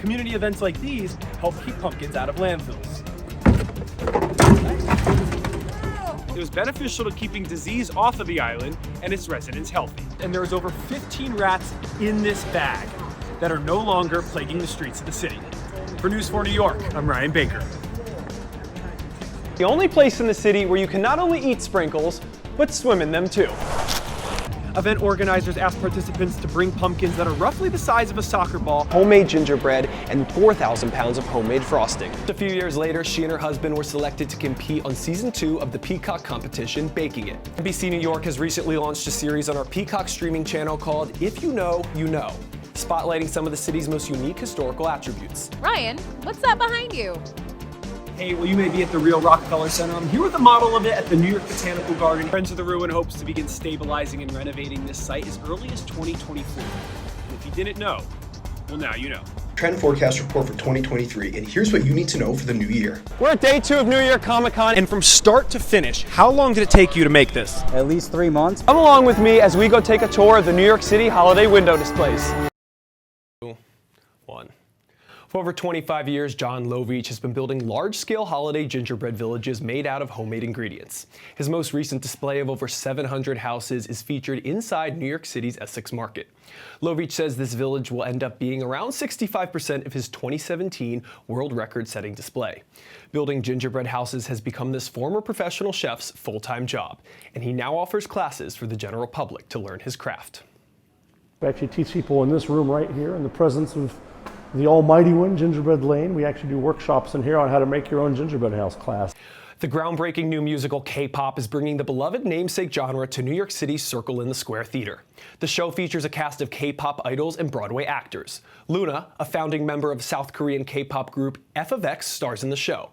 Community events like these help keep pumpkins out of landfills. It was beneficial to keeping disease off of the island and its residents healthy. And there's over 15 rats in this bag that are no longer plaguing the streets of the city. For News 4 New York, I'm Ryan Baker. The only place in the city where you can not only eat sprinkles, but swim in them too. Event organizers asked participants to bring pumpkins that are roughly the size of a soccer ball, homemade gingerbread, and 4,000 pounds of homemade frosting. A few years later, she and her husband were selected to compete on season 2 of the Peacock competition, Baking It. NBC New York has recently launched a series on our Peacock streaming channel called If You Know, You Know, spotlighting some of the city's most unique historical attributes. Ryan, what's that behind you? Hey, well, you may be at the real Rockefeller Center. I'm here with a model of it at the New York Botanical Garden. Friends of the Ruin hopes to begin stabilizing and renovating this site as early as 2024. And if you didn't know, well, now you know. Trend forecast report for 2023, and here's what you need to know for the new year. We're at day 2 of New York Comic Con, and from start to finish, how long did it take you to make this? At least 3 months. Come along with me as we go take a tour of the New York City holiday window displays. 1. For over 25 years, John Lovich has been building large-scale holiday gingerbread villages made out of homemade ingredients. His most recent display of over 700 houses is featured inside New York City's Essex Market. Lovich says this village will end up being around 65% of his 2017 world record-setting display. Building gingerbread houses has become this former professional chef's full-time job, and he now offers classes for the general public to learn his craft. We actually teach people in this room right here in the presence of the almighty one, Gingerbread Lane. We actually do workshops in here on how to make your own gingerbread house class. The groundbreaking new musical K-pop is bringing the beloved namesake genre to New York City's Circle in the Square Theater. The show features a cast of K-pop idols and Broadway actors. Luna, a founding member of South Korean K-pop group F of X, stars in the show.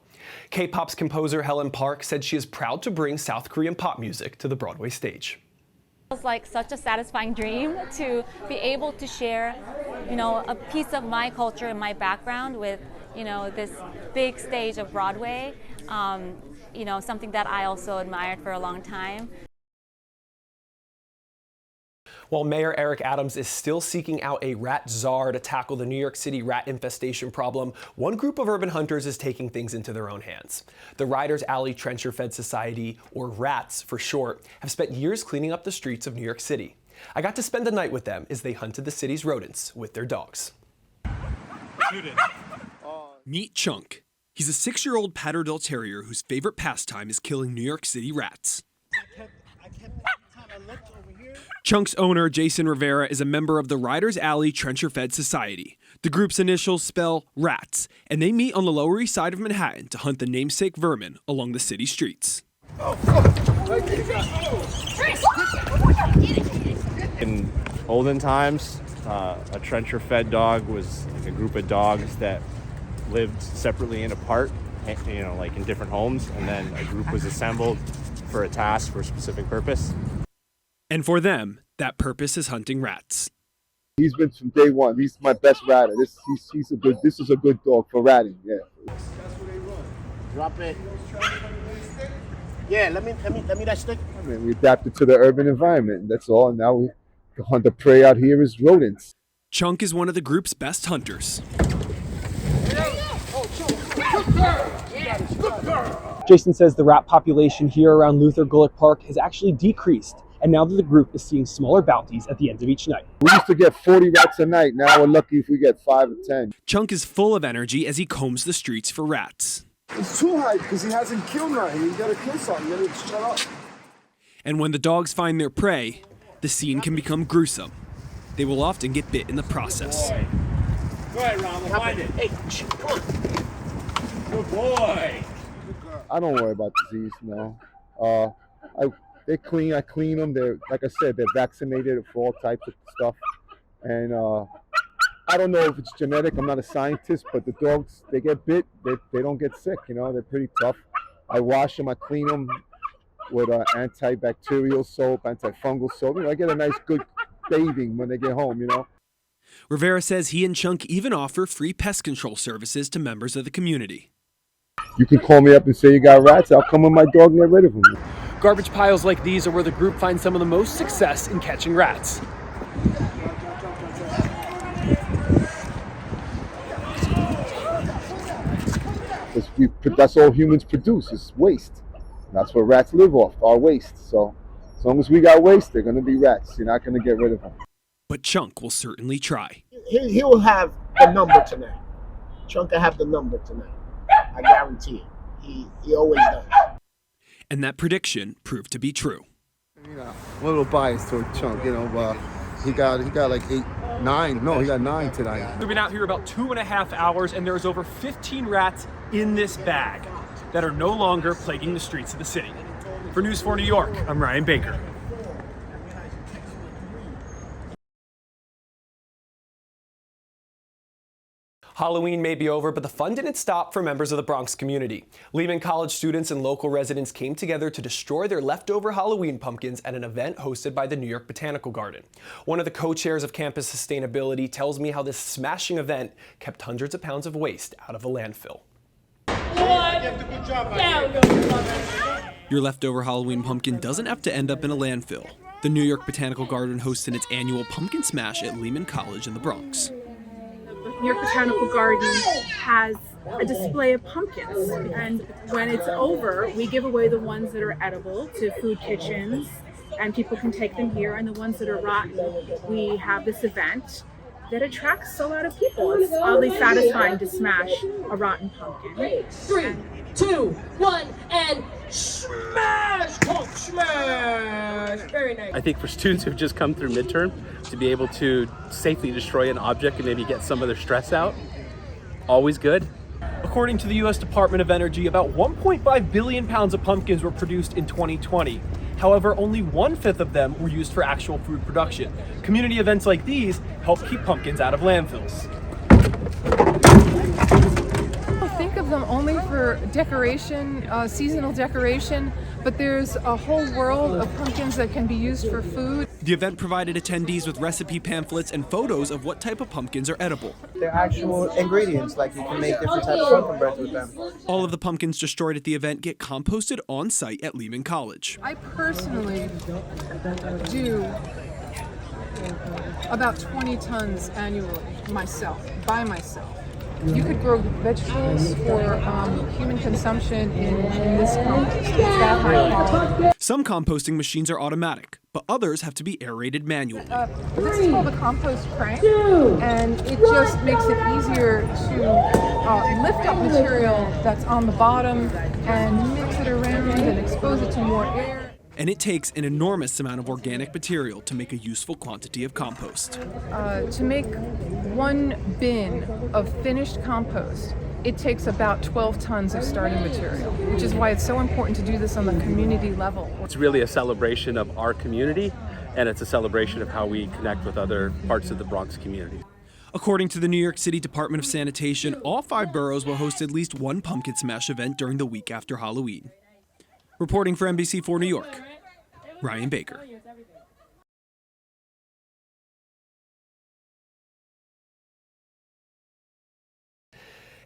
K-pop's composer Helen Park said she is proud to bring South Korean pop music to the Broadway stage. It was like such a satisfying dream to be able to share, a piece of my culture and my background with, this big stage of Broadway. Something that I also admired for a long time. While Mayor Eric Adams is still seeking out a rat czar to tackle the New York City rat infestation problem, one group of urban hunters is taking things into their own hands. The Riders Alley Trencher Fed Society, or RATS for short, have spent years cleaning up the streets of New York City. I got to spend the night with them as they hunted the city's rodents with their dogs. Meet Chunk. He's a 6-year-old Patterdale Terrier whose favorite pastime is killing New York City rats. Chunk's owner, Jason Rivera, is a member of the Riders Alley Trencher Fed Society. The group's initials spell RATS, and they meet on the Lower East Side of Manhattan to hunt the namesake vermin along the city streets. In olden times, a trencher fed dog was like a group of dogs that lived separately and apart, like in different homes, and then a group was assembled for a task for a specific purpose. And for them, that purpose is hunting rats. He's been from day one. He's my best ratter. This is a good dog for ratting. Yeah. That's what they run. Drop it. Yeah, let me that stick. I mean, we adapted to the urban environment. That's all. And now the hunt the prey out here is rodents. Chunk is one of the group's best hunters. Jason says the rat population here around Luther Gulick Park has actually decreased, and now that the group is seeing smaller bounties at the end of each night. We used to get 40 rats a night. Now we're lucky if we get 5 or 10. Chunk is full of energy as he combs the streets for rats. It's too high because he hasn't killed nothing. You gotta kill something. You gotta shut up. And when the dogs find their prey, the scene can become gruesome. They will often get bit in the process. Go ahead, Ron, we'll find it. Hey, come on. Good boy. I don't worry about disease, no. They're clean. I clean them. They're, like I said, they're vaccinated for all types of stuff. And I don't know if it's genetic. I'm not a scientist, but the dogs, they get bit. They don't get sick. They're pretty tough. I wash them. I clean them with antibacterial soap, antifungal soap. I get a nice, good bathing when they get home. Rivera says he and Chunk even offer free pest control services to members of the community. You can call me up and say you got rats. I'll come with my dog and get rid of them. Garbage piles like these are where the group finds some of the most success in catching rats. that's all humans produce is waste. That's what rats live off, our waste. So as long as we got waste, they're going to be rats. You're not going to get rid of them. But Chunk will certainly try. He will have the number tonight. Chunk will have the number tonight. I guarantee it. He always does. And that prediction proved to be true. You know, I'm a little biased toward Chunk, but he got like 8, 9. No, he got 9 tonight. We've been out here about 2.5 hours, and there's over 15 rats in this bag that are no longer plaguing the streets of the city. For News 4 New York, I'm Ryan Baker. Halloween may be over, but the fun didn't stop for members of the Bronx community. Lehman College students and local residents came together to destroy their leftover Halloween pumpkins at an event hosted by the New York Botanical Garden. One of the co-chairs of campus sustainability tells me how this smashing event kept hundreds of pounds of waste out of a landfill. Your leftover Halloween pumpkin doesn't have to end up in a landfill. The New York Botanical Garden hosted its annual Pumpkin Smash at Lehman College in the Bronx. New York Botanical Garden has a display of pumpkins, and when it's over, we give away the ones that are edible to food kitchens, and people can take them here, and the ones that are rotten, we have this event that attracts a lot of people. It's oddly satisfying to smash a rotten pumpkin. 3, 2, 1, and smash! Pump smash! Very nice. I think for students who've just come through midterm, to be able to safely destroy an object and maybe get some of their stress out, always good. According to the U.S. Department of Energy, about 1.5 billion pounds of pumpkins were produced in 2020. However, only 1/5 of them were used for actual food production. Community events like these help keep pumpkins out of landfills. Think of them only for decoration, seasonal decoration, but there's a whole world of pumpkins that can be used for food. The event provided attendees with recipe pamphlets and photos of what type of pumpkins are edible. They're actual ingredients, like you can make different types of pumpkin breads with them. All of the pumpkins destroyed at the event get composted on site at Lehman College. I personally do about 20 tons annually by myself. You could grow vegetables for human consumption in this compost. It's that high quality. Some composting machines are automatic, but others have to be aerated manually. This is called a compost crank, and it just makes it easier to lift up material that's on the bottom and mix it around and expose it to more air. And it takes an enormous amount of organic material to make a useful quantity of compost. To make 1 bin of finished compost, it takes about 12 tons of starting material, which is why it's so important to do this on the community level. It's really a celebration of our community, and it's a celebration of how we connect with other parts of the Bronx community. According to the New York City Department of Sanitation, all 5 boroughs will host at least one Pumpkin Smash event during the week after Halloween. Reporting for NBC 4 New York, Ryan Baker.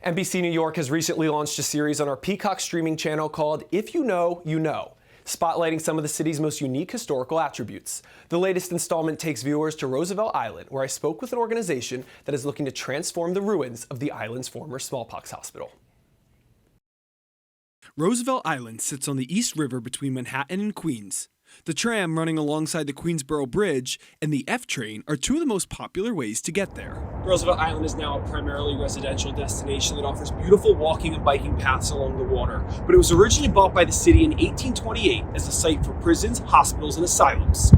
NBC New York has recently launched a series on our Peacock streaming channel called If You Know, You Know, spotlighting some of the city's most unique historical attributes. The latest installment takes viewers to Roosevelt Island, where I spoke with an organization that is looking to transform the ruins of the island's former smallpox hospital. Roosevelt Island sits on the East River between Manhattan and Queens. The tram running alongside the Queensboro Bridge and the F train are 2 of the most popular ways to get there. Roosevelt Island is now a primarily residential destination that offers beautiful walking and biking paths along the water, but it was originally bought by the city in 1828 as a site for prisons, hospitals, and asylums.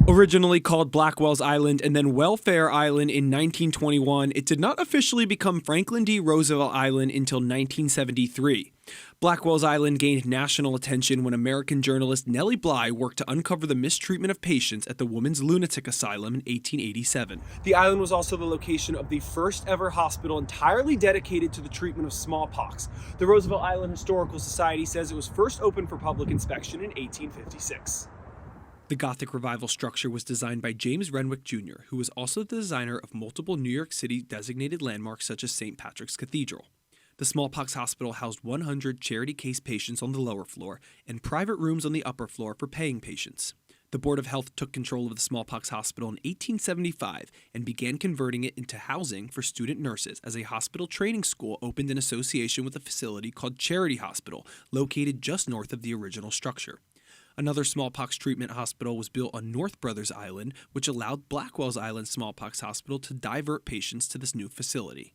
Originally called Blackwell's Island and then Welfare Island in 1921, it did not officially become Franklin D. Roosevelt Island until 1973. Blackwell's Island gained national attention when American journalist Nellie Bly worked to uncover the mistreatment of patients at the Women's Lunatic Asylum in 1887. The island was also the location of the first ever hospital entirely dedicated to the treatment of smallpox. The Roosevelt Island Historical Society says it was first opened for public inspection in 1856. The Gothic Revival structure was designed by James Renwick Jr., who was also the designer of multiple New York City designated landmarks such as St. Patrick's Cathedral. The smallpox hospital housed 100 charity case patients on the lower floor and private rooms on the upper floor for paying patients. The Board of Health took control of the smallpox hospital in 1875 and began converting it into housing for student nurses as a hospital training school opened in association with a facility called Charity Hospital, located just north of the original structure. Another smallpox treatment hospital was built on North Brothers Island, which allowed Blackwell's Island Smallpox Hospital to divert patients to this new facility.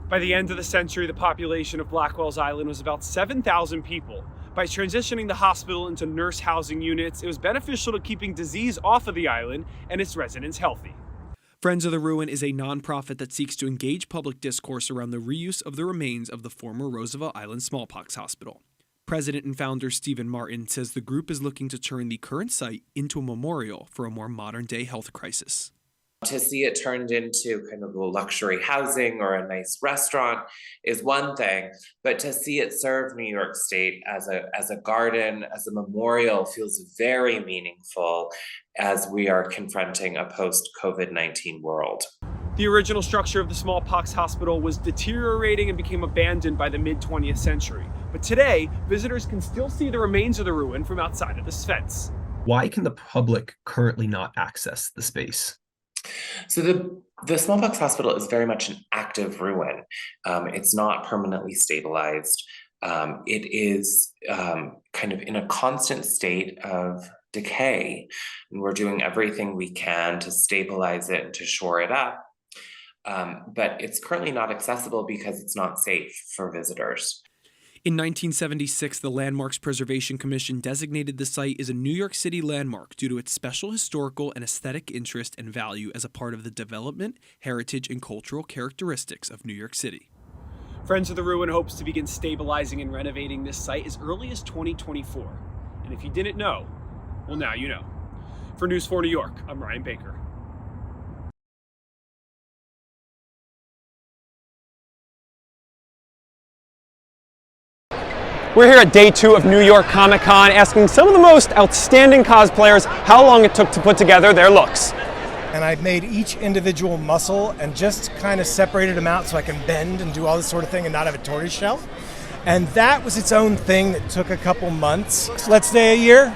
By the end of the century, the population of Blackwell's Island was about 7,000 people. By transitioning the hospital into nurse housing units, it was beneficial to keeping disease off of the island and its residents healthy. Friends of the Ruin is a nonprofit that seeks to engage public discourse around the reuse of the remains of the former Roosevelt Island Smallpox Hospital. President and founder Stephen Martin says the group is looking to turn the current site into a memorial for a more modern-day health crisis. To see it turned into kind of a luxury housing or a nice restaurant is one thing, but to see it serve New York State as a garden, as a memorial feels very meaningful as we are confronting a post-COVID-19 world. The original structure of the smallpox hospital was deteriorating and became abandoned by the mid-20th century. But today, visitors can still see the remains of the ruin from outside of this fence. Why can the public currently not access the space? So the smallpox hospital is very much an active ruin. It's not permanently stabilized. It is kind of in a constant state of decay, and we're doing everything we can to stabilize it and to shore it up. But it's currently not accessible because it's not safe for visitors. In 1976, the Landmarks Preservation Commission designated the site as a New York City landmark due to its special historical and aesthetic interest and value as a part of the development, heritage, and cultural characteristics of New York City. Friends of the Ruin hopes to begin stabilizing and renovating this site as early as 2024. And if you didn't know, well, now you know. For News 4 New York, I'm Ryan Baker. We're here at day 2 of New York Comic Con, asking some of the most outstanding cosplayers how long it took to put together their looks. And I made each individual muscle and just kind of separated them out so I can bend and do all this sort of thing and not have a tortoise shell. And that was its own thing that took a couple months. So let's say a year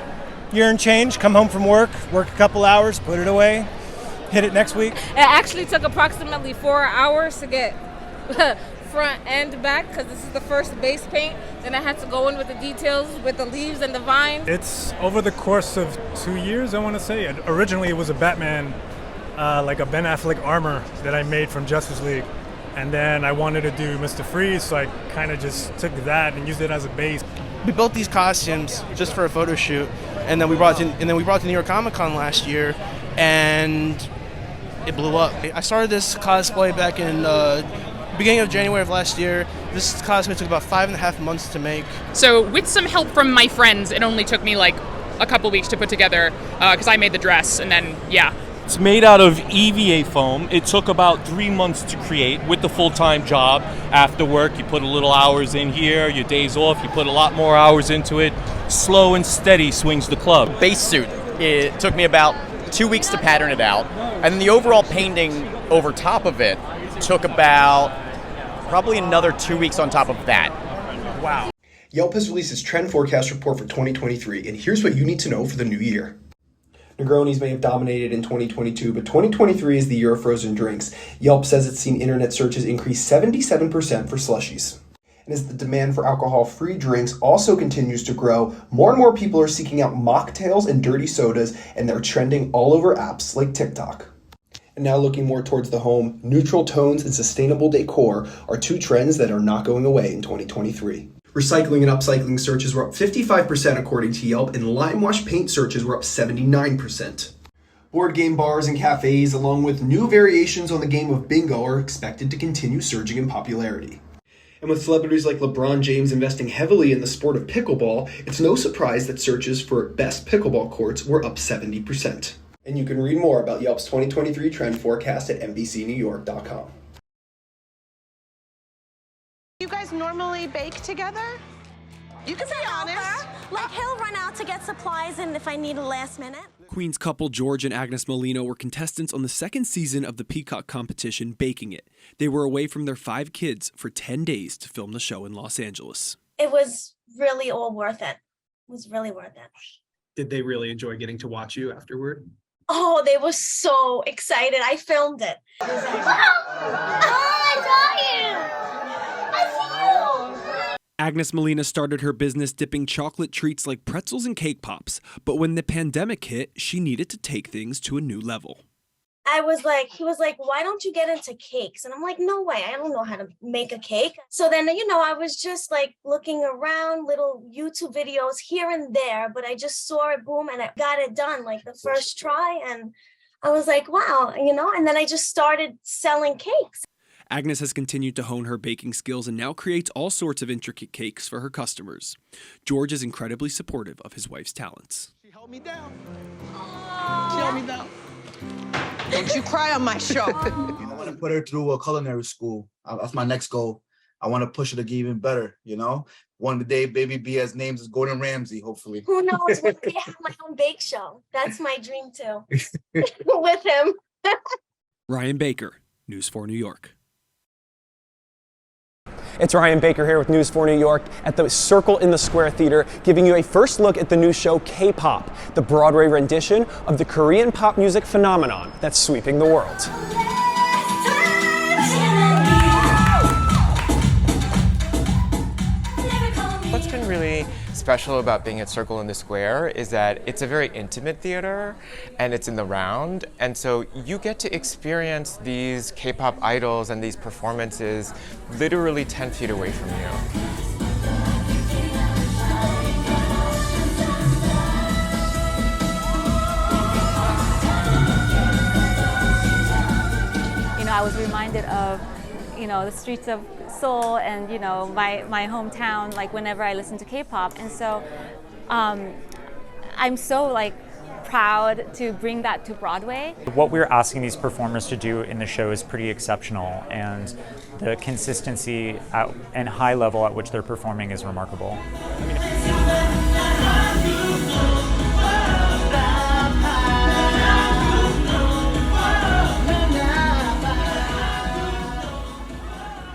and change, come home from work a couple hours, put it away, hit it next week. It actually took approximately 4 hours to get front and back because this is the first base paint. Then I had to go in with the details with the leaves and the vines. It's over the course of 2 years, I want to say. Originally it was a Batman, like a Ben Affleck armor that I made from Justice League. And then I wanted to do Mr. Freeze, so I kind of just took that and used it as a base. We built these costumes just for a photo shoot, and then we brought it to New York Comic Con last year, and it blew up. I started this cosplay back in beginning of January of last year. This cosplay took about 5.5 months to make. So with some help from my friends, it only took me like a couple weeks to put together because I made the dress, and then yeah. It's made out of EVA foam. It took about 3 months to create with the full-time job. After work, you put a little hours in here. Your days off, you put a lot more hours into it. Slow and steady swings the club. Base suit, it took me about 2 weeks to pattern it out. And then the overall painting over top of it took about probably another 2 weeks on top of that. Wow. Yelp has released its trend forecast report for 2023, and here's what you need to know for the new year. Negronis may have dominated in 2022, but 2023 is the year of frozen drinks. Yelp says it's seen internet searches increase 77% for slushies. And as the demand for alcohol-free drinks also continues to grow, more and more people are seeking out mocktails and dirty sodas, and they're trending all over apps like TikTok. And now looking more towards the home, neutral tones and sustainable decor are two trends that are not going away in 2023. Recycling and upcycling searches were up 55% according to Yelp, and lime wash paint searches were up 79%. Board game bars and cafes, along with new variations on the game of bingo, are expected to continue surging in popularity. And with celebrities like LeBron James investing heavily in the sport of pickleball, it's no surprise that searches for best pickleball courts were up 70%. And you can read more about Yelp's 2023 trend forecast at NBCNewYork.com. You guys normally bake together? You can be honest. Like, he'll run out to get supplies and if I need a last minute. Queen's couple George and Agnes Molino were contestants on the second season of the Peacock competition Baking It. They were away from their 5 kids for 10 days to film the show in Los Angeles. It was really all worth it. It was really worth it. Did they really enjoy getting to watch you afterward? Oh, they were so excited. I filmed it. Oh, I got you! I see you! Agnes Molina started her business dipping chocolate treats like pretzels and cake pops, but when the pandemic hit, she needed to take things to a new level. He was like, why don't you get into cakes? And I'm like, no way, I don't know how to make a cake. So then, I was just like looking around, little YouTube videos here and there, but I just saw it, boom, and I got it done like the first try. And I was like, wow, and then I just started selling cakes. Agnes has continued to hone her baking skills and now creates all sorts of intricate cakes for her customers. George is incredibly supportive of his wife's talents. She held me down. She held me down. Don't you cry on my show. I want to put her through a culinary school. That's my next goal. I want to push her to get even better, One day, baby be as names as Gordon Ramsay, hopefully. Who knows? One day I have my own bake show. That's my dream too. With him. Ryan Baker, News 4 New York. It's Ryan Baker here with News 4 New York at the Circle in the Square Theater, giving you a first look at the new show K-pop, the Broadway rendition of the Korean pop music phenomenon that's sweeping the world. What's been really special about being at Circle in the Square is that it's a very intimate theater and it's in the round, and so you get to experience these K-pop idols and these performances literally 10 feet away from you. I was reminded of the streets of Seoul and my hometown, like whenever I listen to K-pop, and so I'm so proud to bring that to Broadway. What we're asking these performers to do in the show is pretty exceptional, and the consistency and high level at which they're performing is remarkable.